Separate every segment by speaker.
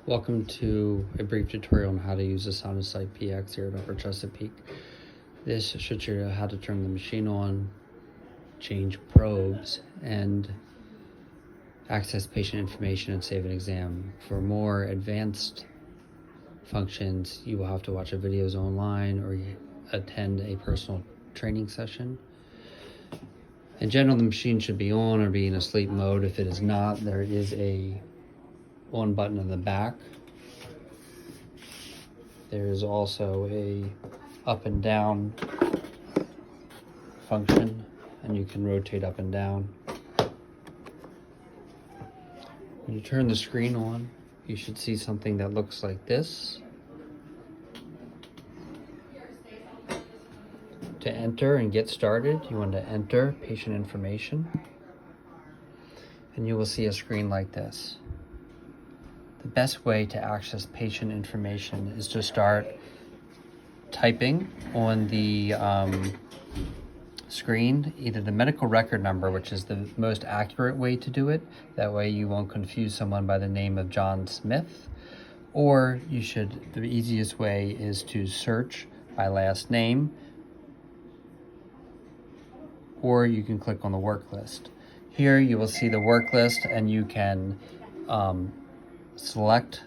Speaker 1: Welcome to a brief tutorial on how to use the Sonosite PX here at Upper Chesapeake. This should show you how to turn the machine on, change probes, and access patient information and save an exam. For more advanced functions, you will have to watch the videos online or attend a personal training session. In general, the machine should be on or be in a sleep mode. If it is not, there is a on button in the back. There is also a up and down function, and you can rotate up and down. When you turn the screen on, you should see something that looks like this. To enter and get started, you want to enter patient information, and you will see a screen like this. The best way to access patient information is to start typing on the screen either the medical record number, which is the most accurate way to do it. That way you won't confuse someone by the name of John Smith. Or the easiest way is to search by last name, or you can click on the work list. Here you will see the work list, and you can select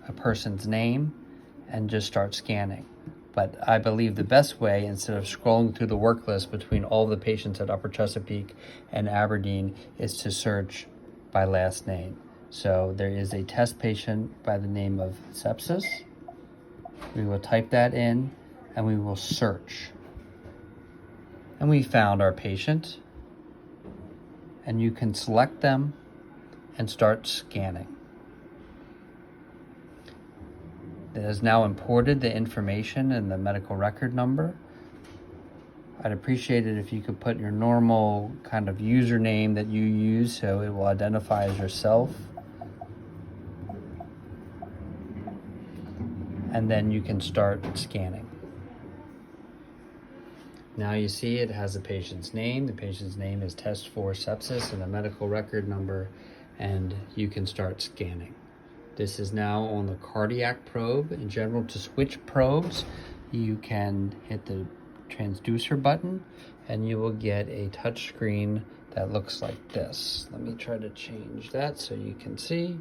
Speaker 1: a person's name and just start scanning. But I believe the best way, instead of scrolling through the work list between all the patients at Upper Chesapeake and Aberdeen, is to search by last name. So there is a test patient by the name of sepsis. We will type that in and we will search. And we found our patient, and you can select them and start scanning. It has now imported the information and the medical record number. I'd appreciate it if you could put your normal kind of username that you use so it will identify as yourself. And then you can start scanning. Now you see it has the patient's name. The patient's name is test for sepsis and a medical record number, and you can start scanning. This is now on the cardiac probe. In general, to switch probes, you can hit the transducer button and you will get a touch screen that looks like this. Let me try to change that so you can see.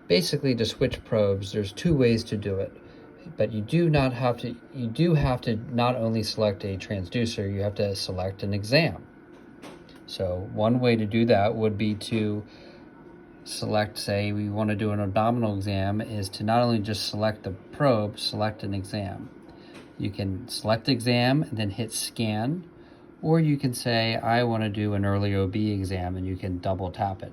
Speaker 1: Basically, to switch probes, there's two ways to do it. But you do have to not only select a transducer, you have to select an exam. So one way to do that would be to select, say we want to do an abdominal exam, is to not only just select the probe, select an exam. You can select exam and then hit scan, or you can say I want to do an early OB exam, and you can double tap it.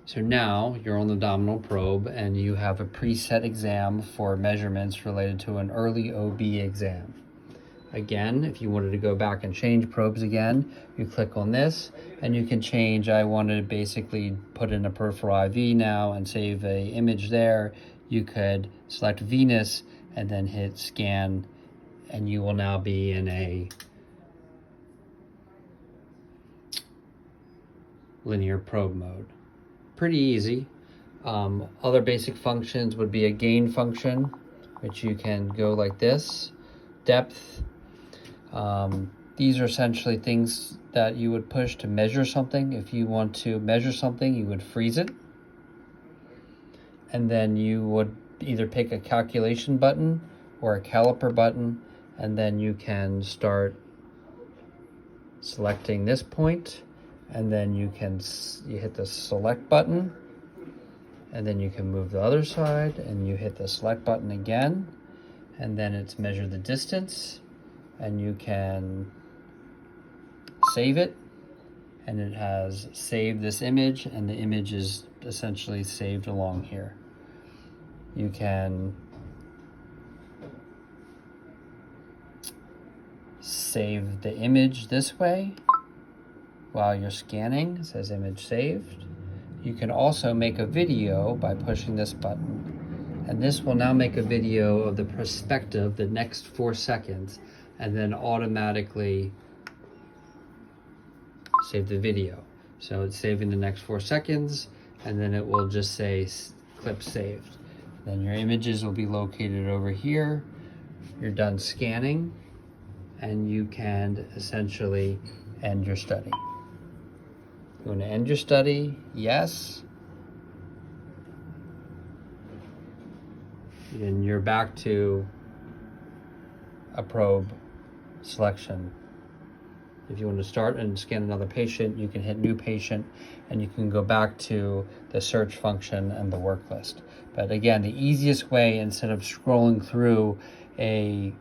Speaker 1: So now you're on the abdominal probe and you have a preset exam for measurements related to an early OB exam. Again, if you wanted to go back and change probes again, you click on this and you can change. I want to basically put in a peripheral IV now and save an image there. You could select venous and then hit scan, and you will now be in a linear probe mode. Pretty easy. Other basic functions would be a gain function, which you can go like this. Depth. These are essentially things that you would push to measure something. If you want to measure something, you would freeze it. And then you would either pick a calculation button or a caliper button, and then you can start selecting this point. And then you hit the select button, and then you can move the other side, and you hit the select button again, and then it's measure the distance, and you can save it, and it has saved this image, and the image is essentially saved along here. You can save the image this way. While you're scanning, it says image saved. You can also make a video by pushing this button. And this will now make a video of the perspective, the next 4 seconds, and then automatically save the video. So it's saving the next 4 seconds, and then it will just say clip saved. Then your images will be located over here. You're done scanning, and you can essentially end your study. You want to end your study? Yes. And you're back to a probe selection. If you want to start and scan another patient, you can hit new patient, and you can go back to the search function and the work list. But again, the easiest way, instead of scrolling through a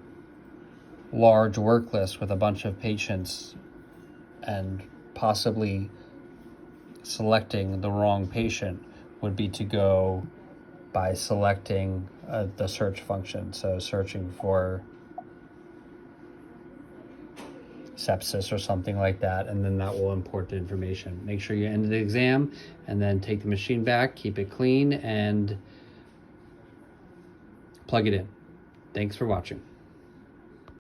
Speaker 1: large work list with a bunch of patients and possibly selecting the wrong patient, would be to go by selecting the search function. So searching for sepsis or something like that, and then that will import the information. Make sure you end the exam, and then take the machine back, keep it clean, and plug it in. Thanks for watching.